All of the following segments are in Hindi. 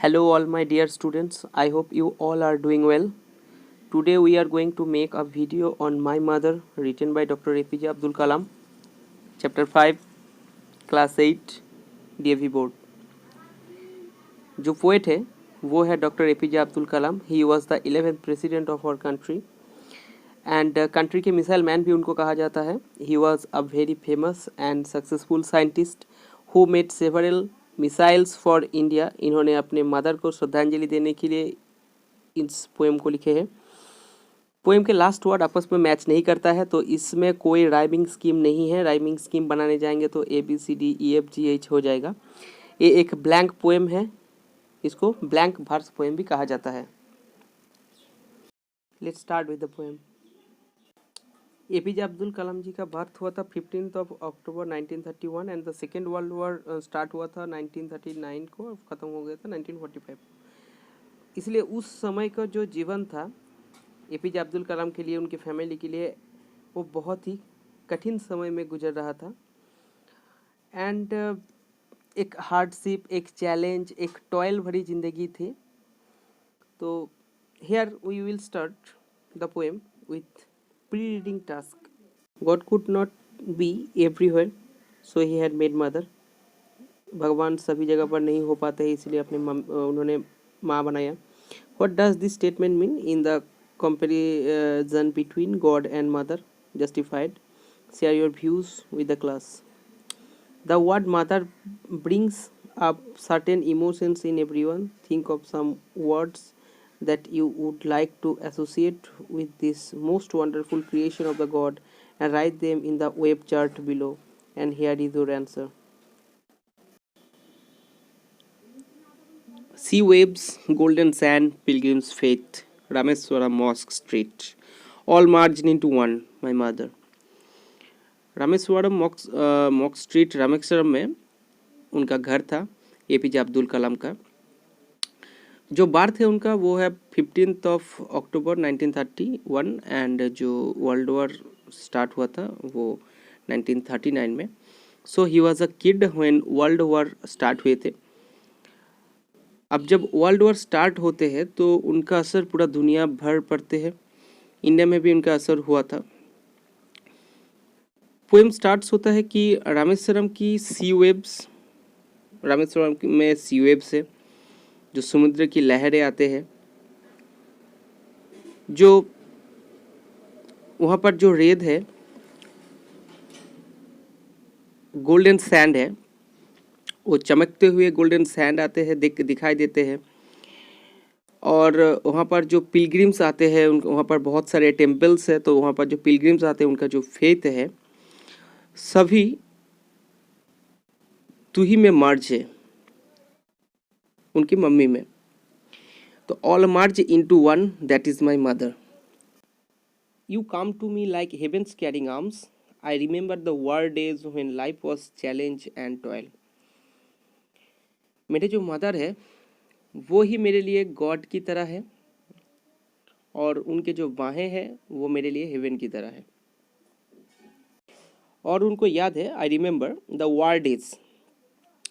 Hello, all my dear students. I hope you all are doing well. Today, we are going to make a video on My Mother, written by Dr. APJ Abdul Kalam, Chapter 5, Class 8, DAV Board. जो पोएट है वो है doctor APJ Abdul Kalam. He was the 11th president of our country and country के मिसाइल मैन भी उनको कहा जाता है. He was a very famous and successful scientist who made several missiles for India. इन्होंने अपने मदर को श्रद्धांजलि देने के लिए इस पोएम को लिखे हैं. पोएम के लास्ट वर्ड आपस में मैच नहीं करता है, तो इसमें कोई राइमिंग स्कीम नहीं है. राइमिंग स्कीम बनाने जाएंगे तो ABCDEFGH हो जाएगा. ये एक ब्लैंक पोएम है. इसको ब्लैंक वर्स पोएम भी कहा जाता है. Let's start with the poem. APJ Abdul Kalam ji का बर्थ हुआ था 15 October 1931 and the second world war start हुआ था 1939 को, ख़त्म हो गया था 1945. इसलिए उस समय का जो जीवन था APJ अब्दुल कलाम के लिए, उनकी फैमिली के लिए, वो बहुत ही कठिन समय में गुजर रहा था. एंड एक हार्डशिप, एक चैलेंज, एक टॉयल भरी ज़िंदगी थी. तो here we will start the poem with pre-reading task. God could not be everywhere, so he had made mother. भगवान सभी जगह पर नहीं हो पाते हैं, इसलिए उन्होंने माँ बनाया. What does this statement mean in the comparison between God and mother? Justified. Share your views with the class. The word mother brings up certain emotions in everyone. Think of some words that you would like to associate with this most wonderful creation of the God and write them in the web chart below. And here is your answer. Sea waves, golden sand, pilgrim's faith, Rameswaram Mosque Street, all merged into one, my mother. Rameswaram mock street Rameswaram में उनका घर था APJ अब्दुल कलाम का. जो बर्थ है उनका वो है 15 अक्टूबर 1931 एंड जो वर्ल्ड वॉर स्टार्ट हुआ था वो 1939 में. So he was a kid when world war start हुए थे. अब जब वर्ल्ड वॉर स्टार्ट होते हैं तो उनका असर पूरा दुनिया भर पड़ते हैं. इंडिया में भी उनका असर हुआ था. पोएम स्टार्ट्स होता है कि रामेश्वरम की सी वेव्स, रामेश्वरम में सी वेव्स है, जो समुद्र की लहरें आते हैं, जो वहाँ पर जो रेत है, गोल्डन सैंड है, वो चमकते हुए गोल्डन सैंड आते हैं, दिखाई देते हैं. और वहाँ पर जो पिलग्रिम्स आते हैं, वहाँ पर बहुत सारे टेम्पल्स है, तो वहाँ पर जो पिलग्रिम्स आते हैं उनका जो फेथ है सभी तू ही में मर्ज है, उनकी मम्मी में. तो all merge into one, that is my mother. You come to me like heaven's caring arms. I remember the war days when life was challenge and toil. मेरे जो मदर है वो ही मेरे लिए गॉड की तरह है और उनके जो बाहें हैं वो मेरे लिए हेवन की तरह है. और उनको याद है, आई रिमेंबर द war days,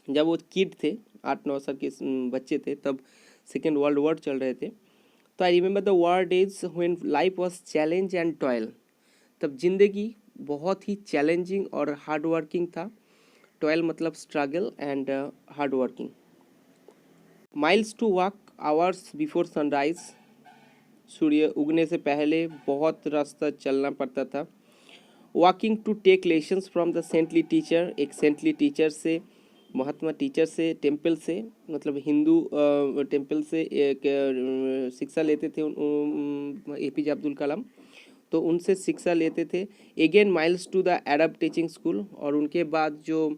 जब वो किड थे, 8-9 साल के बच्चे थे, तब सेकेंड वर्ल्ड वॉर चल रहे थे. तो आई remember the war days when life was challenge and toil. तब जिंदगी बहुत ही चैलेंजिंग और हार्ड वर्किंग था. टॉयल मतलब struggle and hard working. Miles to walk, hours before sunrise. सूर्य उगने से पहले बहुत रास्ता चलना पड़ता था. Walking to take lessons from the saintly teacher. एक सेंटली टीचर से, महात्मा टीचर से, टेम्पल से, मतलब हिंदू टेम्पल से एक शिक्षा लेते थे APJ अब्दुल कलाम. तो उनसे शिक्षा लेते थे. Again miles to the Arab teaching school, और उनके बाद जो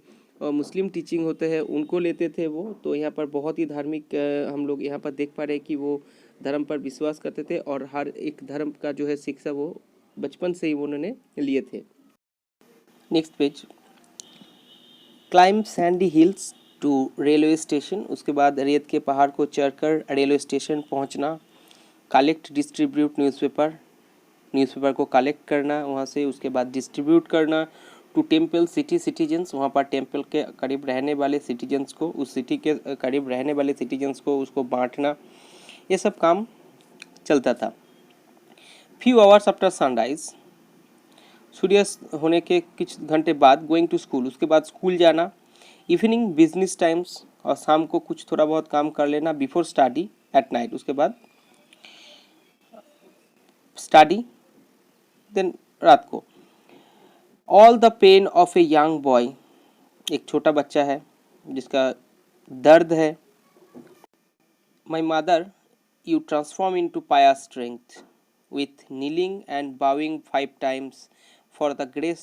मुस्लिम टीचिंग होते हैं उनको लेते थे वो. तो यहाँ पर बहुत ही धार्मिक हम लोग यहाँ पर देख पा रहे हैं कि वो धर्म पर विश्वास करते थे और हर एक धर्म का जो है शिक्षा वो बचपन से ही उन्होंने लिए थे. Next page. Climb sandy hills to railway station. उसके बाद रेत के पहाड़ को चढ़कर रेलवे स्टेशन पहुंचना. Collect distribute newspaper. न्यूज़पेपर को कलेक्ट करना वहाँ से, उसके बाद डिस्ट्रीब्यूट करना. टू टेम्पल सिटी सिटीजन्स, वहाँ पर टेम्पल के करीब रहने वाले सिटीजन्स को, उस सिटी के करीब रहने वाले सिटीजन्स को उसको बांटना, ये सब काम चलता था। फ्यू आवर्स आफ्टर सनराइज, सूर्यास्त होने के कुछ घंटे बाद, गोइंग टू स्कूल, उसके बाद स्कूल जाना। इवनिंग बिजनेस टाइम्स, और शाम को कुछ थोड़ा बहुत काम कर लेना। बिफोर स्टडी एट नाइट, उसके बाद स्टडी, देन रात को। All the pain of a young boy, एक छोटा बच्चा है जिसका दर्द है। My mother you transform into पाया strength with kneeling and bowing 5 times for the grace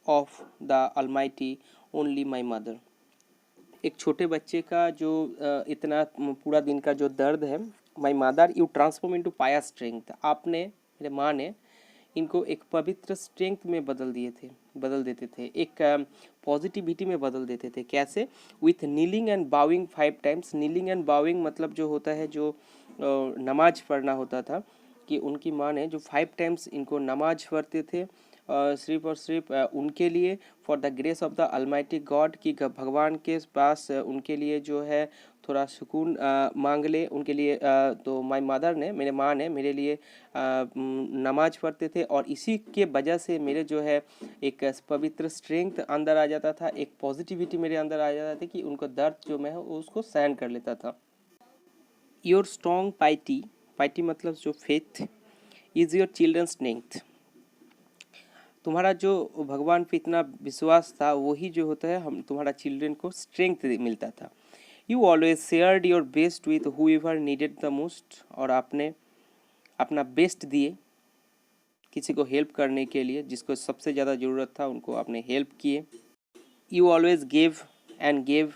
of the Almighty, only my mother। एक छोटे बच्चे का जो इतना पूरा दिन का जो दर्द है, my mother you transform into पाया स्ट्रेंथ, आपने, मेरे माँ ने इनको एक पवित्र स्ट्रेंथ में बदल देते थे, एक पॉजिटिविटी में बदल देते थे। कैसे? With kneeling and bowing 5 times. Kneeling and bowing मतलब जो होता है, जो नमाज पढ़ना होता था, कि उनकी माँ ने जो 5 टाइम्स इनको नमाज पढ़ते थे, सिर्फ और सिर्फ उनके लिए, for the grace of the Almighty God, कि भगवान के पास उनके लिए जो है थोड़ा सुकून मांग ले उनके लिए। तो माय मदर ने, मेरे माँ ने मेरे लिए नमाज पढ़ते थे, और इसी के वजह से मेरे जो है एक पवित्र स्ट्रेंथ अंदर आ जाता था, एक पॉजिटिविटी मेरे अंदर आ जाता था, कि उनको दर्द जो मैं उसको सहन कर लेता था। योर स्ट्रॉन्ग पाइटी, पाइटी मतलब जो faith, is your children strength, तुम्हारा जो भगवान पे इतना विश्वास था, वही जो होता है हम तुम्हारा चिल्ड्रन को स्ट्रेंथ मिलता था। You always shared your best with who ever needed the most, और आपने अपना बेस्ट दिए किसी को हेल्प करने के लिए, जिसको सबसे ज़्यादा ज़रूरत था उनको आपने हेल्प किए। You always gave and gave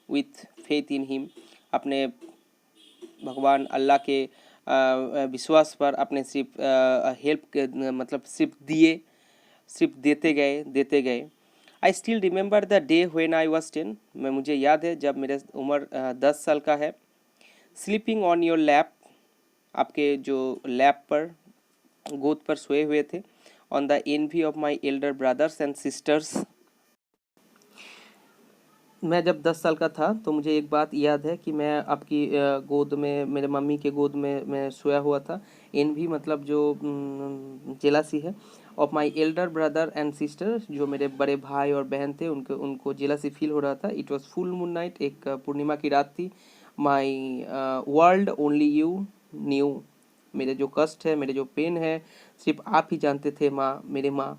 with faith in him, अपने भगवान अल्लाह के विश्वास पर अपने सिर्फ हेल्प मतलब सिर्फ देते गए। I still remember the day when I was 10, मुझे याद है जब मेरे उम्र 10 साल का है। स्लीपिंग ऑन योर लैप, आपके जो लैप पर, गोद पर सोए हुए थे। On the envy of my elder brothers and sisters, मैं जब 10 साल का था तो मुझे एक बात याद है कि मैं आपकी गोद में, मेरे मम्मी के गोद में मैं सोया हुआ था। एनवी मतलब जो जेलासी है, of my Elder brother and sister, जो मेरे बड़े भाई और बहन थे उनको जेलासी फील हो रहा था। It was full moon night, एक पूर्णिमा की रात थी। My world only you new, मेरे जो कष्ट है, मेरे जो पेन है, सिर्फ आप ही जानते थे माँ, मेरे माँ।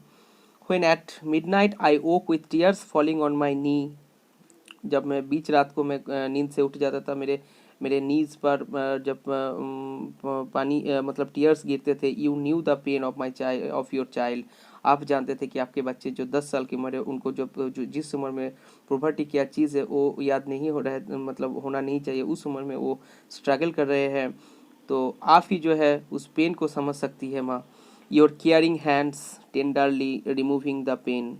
When at midnight I woke with tears falling on my knee, जब मैं बीच रात को मैं नींद से उठ जाता था, मेरे नीज पर जब पानी मतलब टीयर्स गिरते थे। You new the pain of my child, of your child, आप जानते थे कि आपके बच्चे जो 10 साल की उम्र है, उनको जो जिस उम्र में पुबर्टी क्या चीज़ है वो याद नहीं हो रहा है, मतलब होना नहीं चाहिए, उस उम्र में वो स्ट्रगल कर रहे हैं, तो आप ही जो है उस पेन को समझ सकती है माँ। Your caring hands tenderly removing the pain,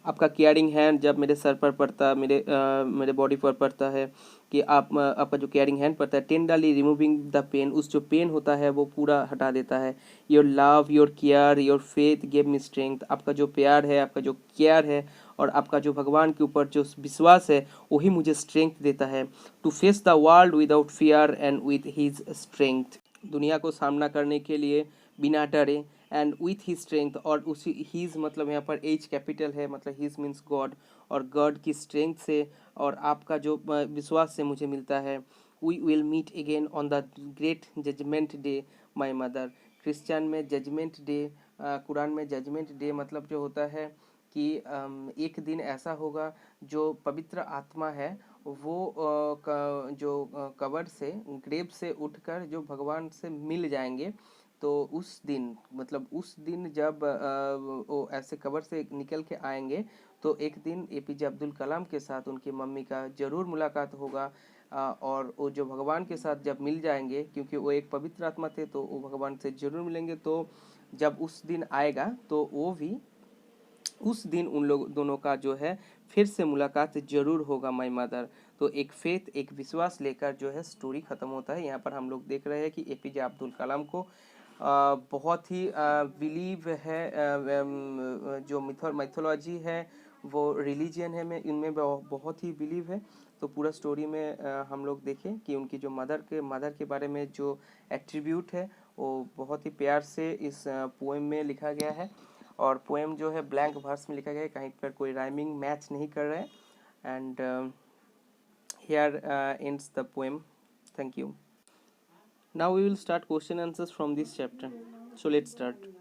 आपका केयरिंग हैंड जब मेरे सर पर पड़ता, मेरे बॉडी पर पड़ता है, कि आपका जो केयरिंग हैंड पड़ता है, टेंडरली रिमूविंग द पेन, उस जो पेन होता है वो पूरा हटा देता है। Your love, your care, your faith gave me strength, आपका जो प्यार है, आपका जो केयर है, और आपका जो भगवान के ऊपर जो विश्वास है, वही मुझे स्ट्रेंथ देता है। To face the world without fear and with his strength, दुनिया को सामना करने के लिए बिना डरे, एंड विथ ही स्ट्रेंथ, और उसी हीज मतलब यहाँ पर एच कैपिटल है, मतलब हीज मीन्स गॉड, और गॉड की स्ट्रेंथ से और आपका जो विश्वास से मुझे मिलता है। We will meet again on the great judgement day my mother, Christian में जजमेंट डे, कुरान में जजमेंट डे मतलब जो होता है कि एक दिन ऐसा होगा जो पवित्र आत्मा है वो जो कब्र से, ग्रेव से उठकर जो भगवान से मिल जाएंगे, तो उस दिन मतलब उस दिन जब वो ऐसे कब्र से निकल के आएंगे, तो एक दिन एपीजे अब्दुल कलाम के साथ उनकी मम्मी का ज़रूर मुलाकात होगा। और वो जो भगवान के साथ जब मिल जाएंगे, क्योंकि वो एक पवित्र आत्मा थे, तो वो भगवान से ज़रूर मिलेंगे। तो जब उस दिन आएगा तो वो भी उस दिन उन लोग दोनों का जो है फिर से मुलाकात जरूर होगा माई मदर। तो एक फेथ, एक विश्वास लेकर जो है स्टोरी ख़त्म होता है। यहाँ पर हम लोग देख रहे हैं कि एपीजे अब्दुल कलाम को बहुत ही बिलीव है, जो मिथोलॉजी है वो रिलीजियन है, में इनमें बहुत ही बिलीव है। तो पूरा स्टोरी में हम लोग देखें कि उनकी जो मदर के बारे में जो एट्रीब्यूट है वो बहुत ही प्यार से इस पोएम में लिखा गया है। और पोएम जो है ब्लैंक वर्स में लिखा गया है, कहीं पर कोई राइमिंग मैच नहीं कर रहा है। And here ends the poem. Thank you. Now we will start question answers from this chapter. So let's start.